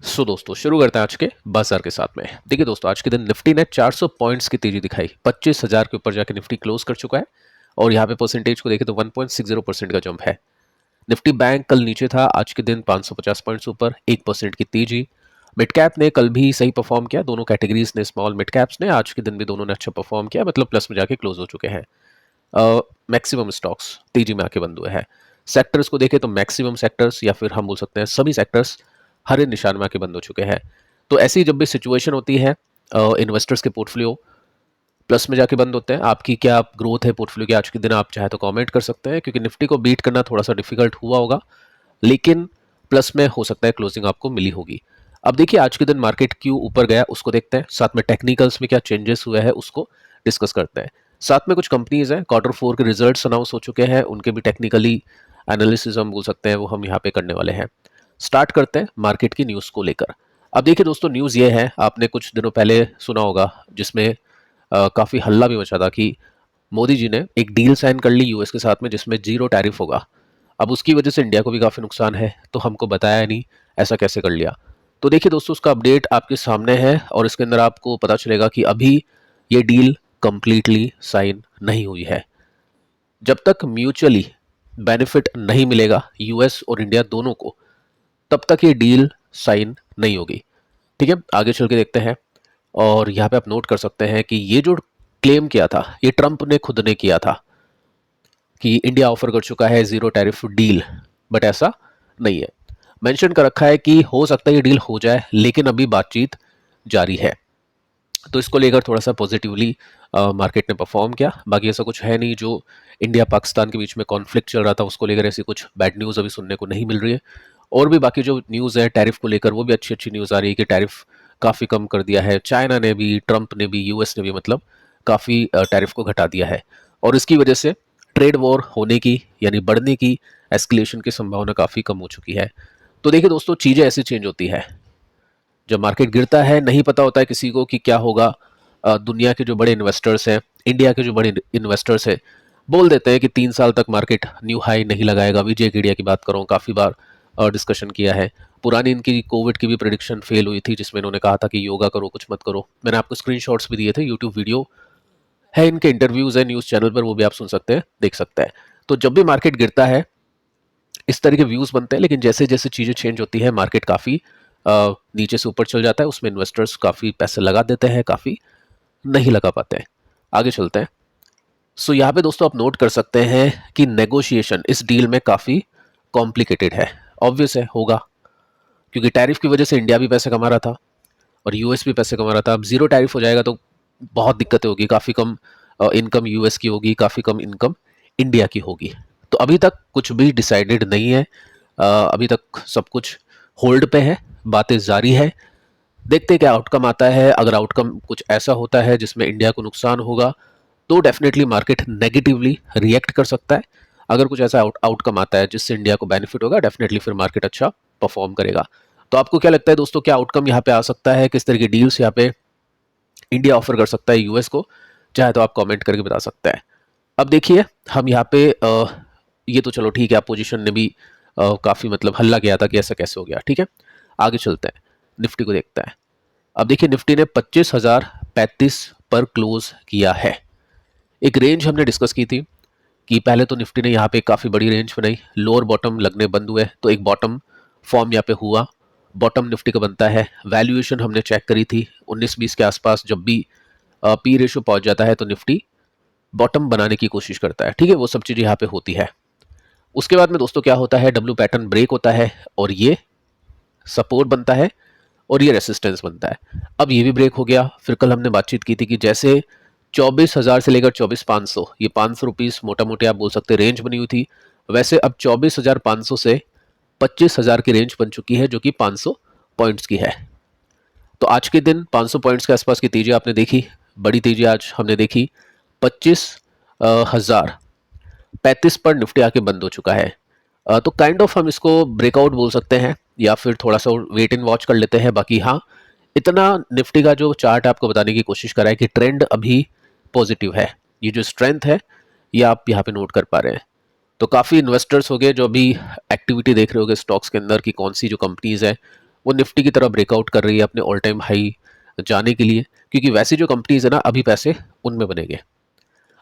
दोस्तों शुरू करते हैं आज के बाजार के साथ में। देखिए दोस्तों, आज के दिन निफ्टी ने 400 पॉइंट्स की तेजी दिखाई, 25,000 के ऊपर जाके निफ्टी क्लोज कर चुका है। और यहाँ पे परसेंटेज को देखें तो 1.60% का जंप है। निफ्टी बैंक कल नीचे था, आज के दिन 550 पॉइंट्स ऊपर, 1% की तेजी। मिड कैप ने कल भी सही परफॉर्म किया, दोनों कैटेगरीज ने, स्मॉल मिड कैप्स ने आज के दिन भी दोनों ने अच्छा परफॉर्म किया, मतलब प्लस में जाके क्लोज हो चुके हैं। मैक्सिमम स्टॉक्स तेजी में आके बंद हुए हैं। सेक्टर्स को देखें तो मैक्सिमम सेक्टर्स या फिर हम बोल सकते हैं सभी सेक्टर्स हरे निशान में आके बंद हो चुके हैं। तो ऐसी जब भी सिचुएशन होती है, इन्वेस्टर्स के पोर्टफोलियो प्लस में जाके बंद होते हैं। आपकी क्या ग्रोथ है पोर्टफोलियो की आज के दिन, आप चाहे तो कमेंट कर सकते हैं, क्योंकि निफ्टी को बीट करना थोड़ा सा डिफिकल्ट हुआ होगा, लेकिन प्लस में हो सकता है क्लोजिंग आपको मिली होगी। अब देखिए आज के दिन मार्केट क्यों ऊपर गया उसको देखते हैं, साथ में टेक्निकल्स में क्या चेंजेस हुए हैं उसको डिस्कस करते हैं। साथ में कुछ कंपनीज हैं, Q4 के रिजल्ट्स अनाउंस हो चुके हैं, उनके भी टेक्निकली एनालिसिस हम बोल सकते हैं वो हम यहाँ पे करने वाले हैं। स्टार्ट करते हैं मार्केट की न्यूज़ को लेकर। अब देखिए दोस्तों, न्यूज़ ये है, आपने कुछ दिनों पहले सुना होगा जिसमें काफ़ी हल्ला भी मचा था कि मोदी जी ने एक डील साइन कर ली यूएस के साथ में जिसमें जीरो टैरिफ होगा। अब उसकी वजह से इंडिया को भी काफ़ी नुकसान है, तो हमको बताया नहीं, ऐसा कैसे कर लिया। तो देखिए दोस्तों, उसका अपडेट आपके सामने है और इसके अंदर आपको पता चलेगा कि अभी ये डील कंप्लीटली साइन नहीं हुई है। जब तक म्यूचुअली बेनिफिट नहीं मिलेगा यूएस और इंडिया दोनों को, तब तक ये डील साइन नहीं होगी। ठीक है, आगे चल के देखते हैं। और यहाँ पे आप नोट कर सकते हैं कि ये जो क्लेम किया था ये ट्रंप ने खुद ने किया था कि इंडिया ऑफर कर चुका है जीरो टैरिफ डील, बट ऐसा नहीं है। मेंशन कर रखा है कि हो सकता है ये डील हो जाए, लेकिन अभी बातचीत जारी है। तो इसको लेकर थोड़ा सा पॉजिटिवली मार्केट ने परफॉर्म किया। बाकी ऐसा कुछ है नहीं, जो इंडिया पाकिस्तान के बीच में कॉन्फ्लिक्ट चल रहा था उसको लेकर ऐसी कुछ बैड न्यूज़ अभी सुनने को नहीं मिल रही है। और भी बाकी जो न्यूज़ है टैरिफ को लेकर, वो भी अच्छी अच्छी न्यूज़ आ रही है कि टैरिफ काफ़ी कम कर दिया है चाइना ने भी, ट्रंप ने भी, यूएस ने भी, मतलब काफ़ी टैरिफ को घटा दिया है। और इसकी वजह से ट्रेड वॉर होने की यानी बढ़ने की, एस्केलेशन की संभावना काफ़ी कम हो चुकी है। तो देखिए दोस्तों, चीज़ें ऐसे चेंज होती है, जब मार्केट गिरता है नहीं पता होता है किसी को कि क्या होगा। दुनिया के जो बड़े इन्वेस्टर्स हैं, इंडिया के जो बड़े इन्वेस्टर्स हैं, बोल देते हैं कि 3 साल तक मार्केट न्यू हाई नहीं लगाएगा। विजय केडिया की बात करूँ, काफ़ी बार डिस्कशन किया है। पुरानी इनकी कोविड की भी प्रेडिक्शन फेल हुई थी, जिसमें इन्होंने कहा था कि योगा करो, कुछ मत करो। मैंने आपको स्क्रीनशॉट्स भी दिए थे, यूट्यूब वीडियो है, इनके इंटरव्यूज़ है न्यूज़ चैनल पर, वो भी आप सुन सकते हैं, देख सकते हैं। तो जब भी मार्केट गिरता है इस तरह के व्यूज़ बनते हैं, लेकिन जैसे जैसे चीज़ें चेंज होती है मार्केट काफ़ी नीचे से ऊपर चल जाता है, उसमें इन्वेस्टर्स काफ़ी पैसे लगा देते हैं, काफ़ी नहीं लगा पाते हैं। आगे चलते हैं। यहाँ पे दोस्तों आप नोट कर सकते हैं कि नेगोशिएशन इस डील में काफ़ी कॉम्प्लिकेटेड है। ऑब्वियस है, होगा, क्योंकि टैरिफ की वजह से इंडिया भी पैसे कमा रहा था और यूएस भी पैसे कमा रहा था। अब जीरो टैरिफ हो जाएगा तो बहुत दिक्कतें होगी, काफ़ी कम इनकम यूएस की होगी, काफ़ी कम इनकम इंडिया की होगी। तो अभी तक कुछ भी डिसाइडेड नहीं है, अभी तक सब कुछ होल्ड पे है, बातें जारी है। देखते हैं क्या आउटकम आता है। अगर आउटकम कुछ ऐसा होता है जिसमें इंडिया को नुकसान होगा, तो डेफिनेटली मार्केट नेगेटिवली रिएक्ट कर सकता है। अगर कुछ ऐसा आउटकम आता है जिससे इंडिया को बेनिफिट होगा, डेफिनेटली फिर मार्केट अच्छा परफॉर्म करेगा। तो आपको क्या लगता है दोस्तों, क्या आउटकम यहाँ पे आ सकता है, किस तरह की डील्स यहाँ पे इंडिया ऑफर कर सकता है यूएस को? चाहे तो आप कमेंट करके बता सकते हैं। अब देखिए हम यहाँ पे ये तो चलो ठीक है, अपोजिशन ने भी काफ़ी मतलब हल्ला किया था कि ऐसा कैसे हो गया। ठीक है, आगे चलते हैं, निफ्टी को देखते हैं। अब देखिए निफ्टी ने 25,035 पर क्लोज किया है। एक रेंज हमने डिस्कस की थी कि पहले तो निफ्टी ने यहाँ पे काफ़ी बड़ी रेंज बनाई, लोअर बॉटम लगने बंद हुए, तो एक बॉटम फॉर्म यहाँ पे हुआ। बॉटम निफ्टी का बनता है। वैल्यूएशन हमने चेक करी थी 19-20 के आसपास, जब भी पी रेशो पहुंच जाता है तो निफ्टी बॉटम बनाने की कोशिश करता है। ठीक है, वो सब चीज़ें यहाँ पे होती है। उसके बाद में दोस्तों क्या होता है, डब्ल्यू पैटर्न ब्रेक होता है और ये सपोर्ट बनता है और ये रेसिस्टेंस बनता है। अब ये भी ब्रेक हो गया। फिर कल हमने बातचीत की थी कि जैसे 24,000 से लेकर 24,500, ये 500 रुपीज़ मोटा मोटी आप बोल सकते रेंज बनी हुई थी, वैसे अब 24,500 से 25,000 की रेंज बन चुकी है, जो कि 500 पॉइंट्स की है। तो आज के दिन 500 पॉइंट्स के आसपास की तेजी आपने देखी, बड़ी तेजी आज हमने देखी। 25,035 पर निफ्टी आके बंद हो चुका है। तो काइंड ऑफ हम इसको ब्रेकआउट बोल सकते हैं, या फिर थोड़ा सा वेट एंड वॉच कर लेते हैं। बाकी हाँ, इतना निफ्टी का जो चार्ट आपको बताने की कोशिश करा है कि ट्रेंड अभी पॉजिटिव है। ये जो स्ट्रेंथ है ये आप यहाँ पे नोट कर पा रहे हैं। तो काफ़ी इन्वेस्टर्स हो गए जो अभी एक्टिविटी देख रहे होंगे स्टॉक्स के अंदर कि कौन सी जो कंपनीज है वो निफ्टी की तरह ब्रेकआउट कर रही है अपने ऑल टाइम हाई जाने के लिए, क्योंकि वैसी जो कंपनीज है ना अभी पैसे उनमें बनेंगे।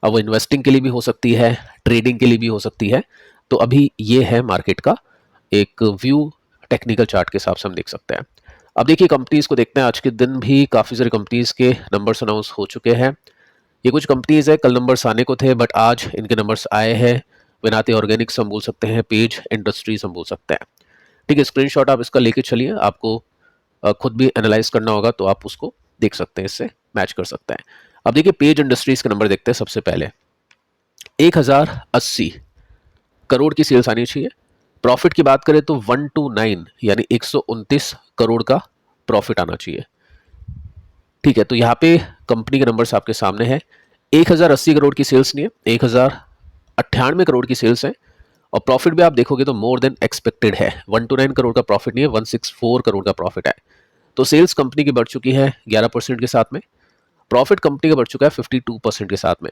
अब वो इन्वेस्टिंग के लिए भी हो सकती है, ट्रेडिंग के लिए भी हो सकती है। तो अभी ये है मार्केट का एक व्यू, टेक्निकल चार्ट के हिसाब से हम देख सकते हैं। अब देखिए कंपनीज को देखते हैं, आज के दिन भी काफ़ी सारी कंपनीज के नंबर्स अनाउंस हो चुके हैं। ये कुछ कंपनीज है, कल नंबर्स आने को थे बट आज इनके नंबर्स आए हैं। विनाती ऑर्गेनिक्स हम बोल सकते हैं, पेज इंडस्ट्रीज हम बोल सकते हैं। ठीक है, स्क्रीनशॉट आप इसका लेके चलिए, आपको खुद भी एनालाइज करना होगा तो आप उसको देख सकते हैं, इससे मैच कर सकते हैं। अब देखिए पेज इंडस्ट्रीज के नंबर देखते हैं। सबसे पहले 1080 करोड़ की सेल्स आनी चाहिए। प्रॉफिट की बात करें तो 129 यानी 129 करोड़ का प्रॉफिट आना चाहिए। ठीक है, तो यहाँ पे कंपनी के नंबर्स आपके सामने हैं। 1080 करोड़ की सेल्स नहीं है, 1098 करोड़ की सेल्स है। और प्रॉफिट भी आप देखोगे तो मोर देन एक्सपेक्टेड है। 129 करोड़ का प्रॉफिट नहीं है, 164 करोड़ का प्रॉफिट है। तो सेल्स कंपनी की बढ़ चुकी है 11% के साथ में, प्रॉफिट कंपनी का बढ़ चुका है 52% के साथ में।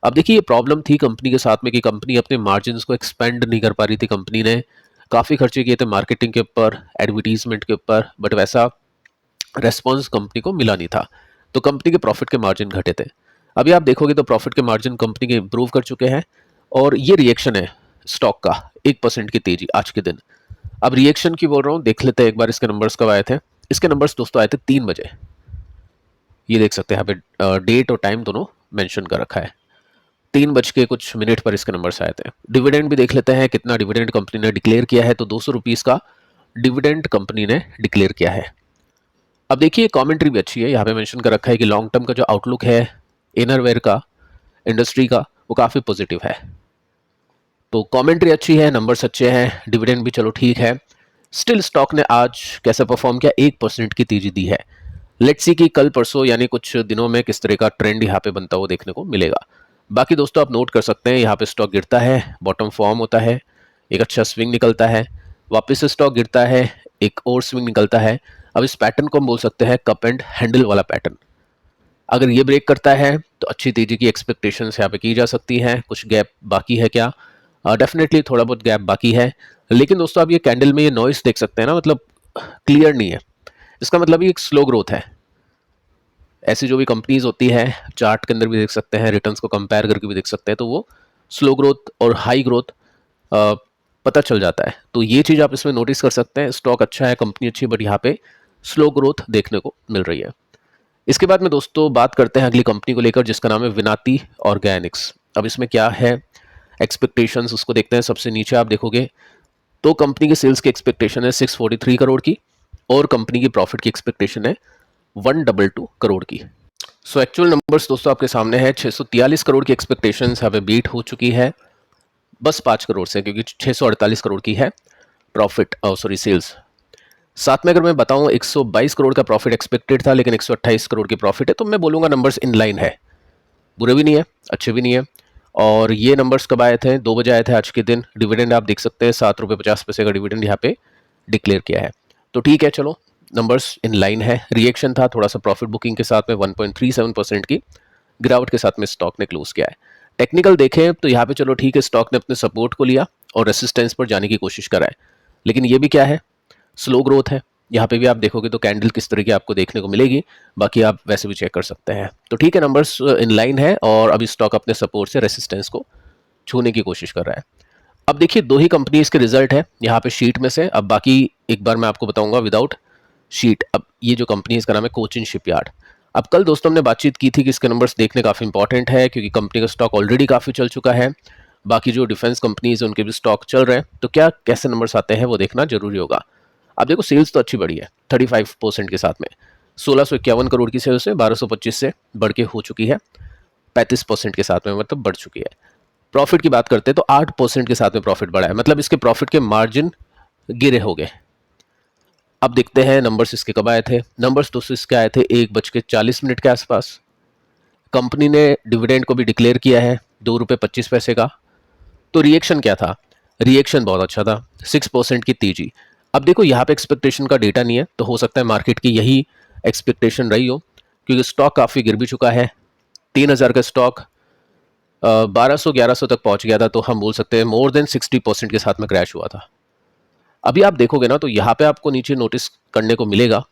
अब देखिए ये प्रॉब्लम थी कंपनी के साथ में कि कंपनी अपने मार्जिन को एक्सपेंड नहीं कर पा रही थी। कंपनी ने काफ़ी खर्चे किए थे मार्केटिंग के ऊपर, एडवर्टीजमेंट के ऊपर, बट वैसा रेस्पॉन्स कंपनी को मिला नहीं था, तो कंपनी के प्रॉफिट के मार्जिन घटे थे। अभी आप देखोगे तो प्रॉफिट के मार्जिन कंपनी के इंप्रूव कर चुके हैं। और ये रिएक्शन है स्टॉक का, 1% की तेजी आज के दिन। अब रिएक्शन की बोल रहा हूँ, देख लेते हैं एक बार इसके नंबर्स कब आए थे। इसके नंबर्स दोस्तों आए थे 3 बजे। ये देख सकते हैं यहाँ पे डेट और टाइम दोनों मेंशन कर रखा है। 3 बज के कुछ मिनट पर इसके नंबर्स आए थे। डिविडेंड भी देख लेते हैं कितना डिविडेंड कंपनी ने डिक्लेयर किया है, तो 200 रुपीज़ का डिविडेंड कंपनी ने डिक्लेयर किया है। अब देखिए कमेंट्री भी अच्छी है, यहाँ पे मेंशन कर रखा है कि लॉन्ग टर्म का जो आउटलुक है इनरवेयर का, इंडस्ट्री का, वो काफ़ी पॉजिटिव है। तो कमेंट्री अच्छी है, नंबर्स अच्छे हैं, डिविडेंड भी चलो ठीक है। स्टिल स्टॉक ने आज कैसे परफॉर्म किया, 1% की तेजी दी है। लेट्स सी कि कल परसों यानी कुछ दिनों में किस तरह का ट्रेंड यहाँ पे बनता हुआ देखने को मिलेगा। बाकी दोस्तों आप नोट कर सकते हैं, यहाँ पे स्टॉक गिरता है, बॉटम फॉर्म होता है, एक अच्छा स्विंग निकलता है, वापस से स्टॉक गिरता है, एक और स्विंग निकलता है। अब इस पैटर्न को हम बोल सकते हैं कप एंड हैंडल वाला पैटर्न। अगर ये ब्रेक करता है तो अच्छी तेजी की एक्सपेक्टेशंस यहाँ पे की जा सकती हैं। कुछ गैप बाकी है क्या? डेफिनेटली थोड़ा बहुत गैप बाकी है, लेकिन दोस्तों आप ये कैंडल में ये नॉइस देख सकते हैं ना, मतलब क्लियर नहीं है। इसका मतलब ये एक स्लो ग्रोथ है। ऐसी जो भी कंपनीज होती है, चार्ट के अंदर भी देख सकते हैं, रिटर्न्स को कंपेयर करके भी देख सकते हैं, तो वो स्लो ग्रोथ और हाई ग्रोथ पता चल जाता है। तो ये चीज़ आप इसमें नोटिस कर सकते हैं। स्टॉक अच्छा है, कंपनी अच्छी है, बट यहाँ पे स्लो ग्रोथ देखने को मिल रही है। इसके बाद में दोस्तों बात करते हैं अगली कंपनी को लेकर, जिसका नाम है विनाती ऑर्गेनिक्स। अब इसमें क्या है एक्सपेक्टेशंस, उसको देखते हैं। सबसे नीचे आप देखोगे तो कंपनी की सेल्स की एक्सपेक्टेशन है 643 करोड़ की, और कंपनी की प्रॉफिट की एक्सपेक्टेशन है 122 करोड़ की। सो एक्चुअल नंबर्स दोस्तों आपके सामने है। 643 करोड़ की एक्सपेक्टेशंस यहाँ पे बीट हो चुकी है बस 5 करोड़ से, क्योंकि 648 करोड़ की है प्रॉफिट, सेल्स। साथ में अगर मैं बताऊं 122 करोड़ का प्रॉफिट एक्सपेक्टेड था, लेकिन 128 करोड़ की प्रॉफिट है, तो मैं बोलूँगा नंबर्स इन लाइन है, बुरे भी नहीं है, अच्छे भी नहीं है। और ये नंबर्स कब आए थे? 2 बजे आए थे आज के दिन। डिविडेंड आप देख सकते हैं, 7 रुपये 50 पैसे का डिविडेंड यहाँ पे डिक्लेयर किया है। तो ठीक है, चलो नंबर्स इन लाइन है। रिएक्शन था थोड़ा सा प्रॉफिट बुकिंग के साथ में, 1.37% की गिरावट के साथ में स्टॉक ने क्लोज किया है। टेक्निकल देखें तो यहाँ पे चलो ठीक है, स्टॉक ने अपने सपोर्ट को लिया और रेसिस्टेंस पर जाने की कोशिश करा है, लेकिन ये भी क्या है, स्लो ग्रोथ है। यहाँ पे भी आप देखोगे तो कैंडल किस तरह की आपको देखने को मिलेगी, बाकी आप वैसे भी चेक कर सकते हैं। तो ठीक है, नंबर्स इन लाइन है और अभी स्टॉक अपने सपोर्ट से रेसिस्टेंस को छूने की कोशिश कर रहा है। अब देखिए 2 ही कंपनीज के रिजल्ट है यहाँ पे शीट में से। अब बाकी एक बार मैं आपको बताऊंगा विदाउट शीट। अब ये जो कंपनी है इसका नाम है कोचिन शिपयार्ड। अब कल दोस्तों हमने बातचीत की थी कि इसके नंबर्स देखने काफ़ी इंपॉर्टेंट है, क्योंकि कंपनी का स्टॉक ऑलरेडी काफ़ी चल चुका है। बाकी जो डिफेंस कंपनीज है उनके भी स्टॉक चल रहे हैं, तो क्या कैसे नंबर्स आते हैं वो देखना जरूरी होगा। अब देखो सेल्स तो अच्छी बढ़ी है 35% के साथ में, 1651 करोड़ की सेल्स है, 1225 से बढ़ के हो चुकी है 35% के साथ में, मतलब बढ़ चुकी है। प्रॉफिट की बात करते हैं तो 8% के साथ में प्रॉफिट बढ़ा है, मतलब इसके प्रॉफिट के मार्जिन गिरे हो गए। अब देखते हैं नंबर्स इसके कब आए थे। नंबर्स दोस्तों इसके आए थे 1:40 के आसपास। कंपनी ने डिविडेंड को भी डिक्लेयर किया है 2 रुपये 25 पैसे का। तो रिएक्शन क्या था? रिएक्शन बहुत अच्छा था, 6% की तेजी। अब देखो यहाँ पे एक्सपेक्टेशन का डेटा नहीं है, तो हो सकता है मार्केट की यही एक्सपेक्टेशन रही हो, क्योंकि स्टॉक काफ़ी गिर भी चुका है। 3000 का स्टॉक 1200-1100 तक पहुंच गया था, तो हम बोल सकते हैं मोर देन 60% के साथ में क्रैश हुआ था। अभी आप देखोगे ना तो यहाँ पे आपको नीचे नोटिस करने को मिलेगा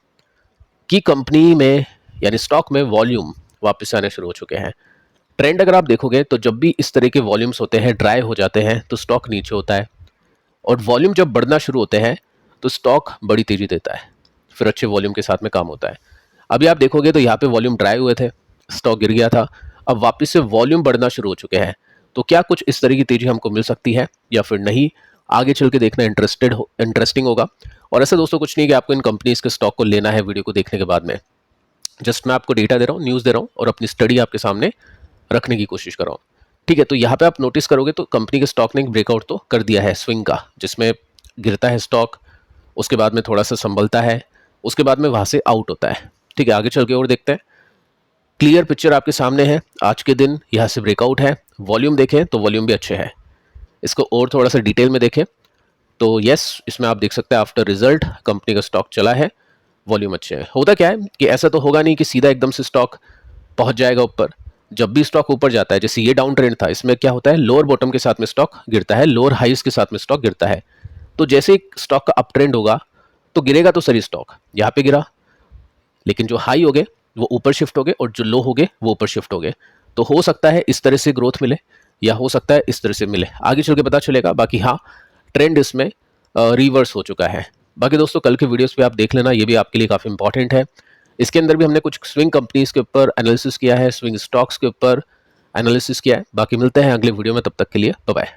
कि कंपनी में यानी स्टॉक में वॉल्यूम वापस आने शुरू हो चुके हैं। ट्रेंड अगर आप देखोगे तो जब भी इस तरह के वॉल्यूम्स होते हैं, ड्राई हो जाते हैं, तो स्टॉक नीचे होता है, और वॉल्यूम जब बढ़ना शुरू होते हैं तो स्टॉक बड़ी तेजी देता है, फिर अच्छे वॉल्यूम के साथ में काम होता है। अभी आप देखोगे तो यहाँ पे वॉल्यूम ड्राई हुए थे, स्टॉक गिर गया था, अब वापस से वॉल्यूम बढ़ना शुरू हो चुके हैं। तो क्या कुछ इस तरह की तेजी हमको मिल सकती है या फिर नहीं, आगे चल के देखना इंटरेस्टिंग होगा। और ऐसा दोस्तों कुछ नहीं कि आपको इन कंपनीज के स्टॉक को लेना है वीडियो को देखने के बाद में, जस्ट मैं आपको डेटा दे रहा हूँ, न्यूज़ दे रहा हूँ और अपनी स्टडी आपके सामने रखने की कोशिश कर रहा हूँ। ठीक है, तो यहाँ पे आप नोटिस करोगे तो कंपनी के स्टॉक ने एक ब्रेकआउट तो कर दिया है स्विंग का, जिसमें गिरता है स्टॉक, उसके बाद में थोड़ा सा संभलता है, उसके बाद में वहाँ से आउट होता है। ठीक है, आगे चल के और देखते हैं। क्लियर पिक्चर आपके सामने है, आज के दिन यहाँ से ब्रेकआउट है, वॉल्यूम देखें तो वॉल्यूम भी अच्छे है। इसको और थोड़ा सा डिटेल में देखें तो यस, इसमें आप देख सकते हैं आफ्टर रिजल्ट कंपनी का स्टॉक चला है, वॉल्यूम अच्छे है। होता क्या है कि ऐसा तो होगा नहीं कि सीधा एकदम से स्टॉक पहुंच जाएगा ऊपर। जब भी स्टॉक ऊपर जाता है, जैसे ये डाउन ट्रेंड था, इसमें क्या होता है, लोअर बॉटम के साथ में स्टॉक गिरता है, लोअर हाइस के साथ में स्टॉक गिरता है। तो जैसे ही स्टॉक का अप ट्रेंड होगा तो गिरेगा तो सही स्टॉक यहाँ पे गिरा, लेकिन जो हाई हो गए वो ऊपर शिफ्ट हो गए और जो लो हो गए वो ऊपर शिफ्ट हो गए। तो हो सकता है इस तरह से ग्रोथ मिले या हो सकता है इस तरह से मिले, आगे चल के पता चलेगा। बाकी हाँ, ट्रेंड इसमें रिवर्स हो चुका है। बाकी दोस्तों कल के वीडियोस पे आप देख लेना, ये भी आपके लिए काफ़ी इंपॉर्टेंट है। इसके अंदर भी हमने कुछ स्विंग कंपनीज के ऊपर एनालिसिस किया है, स्विंग स्टॉक्स के ऊपर एनालिसिस किया है। बाकी मिलते हैं अगले वीडियो में, तब तक के लिए बाय बाय।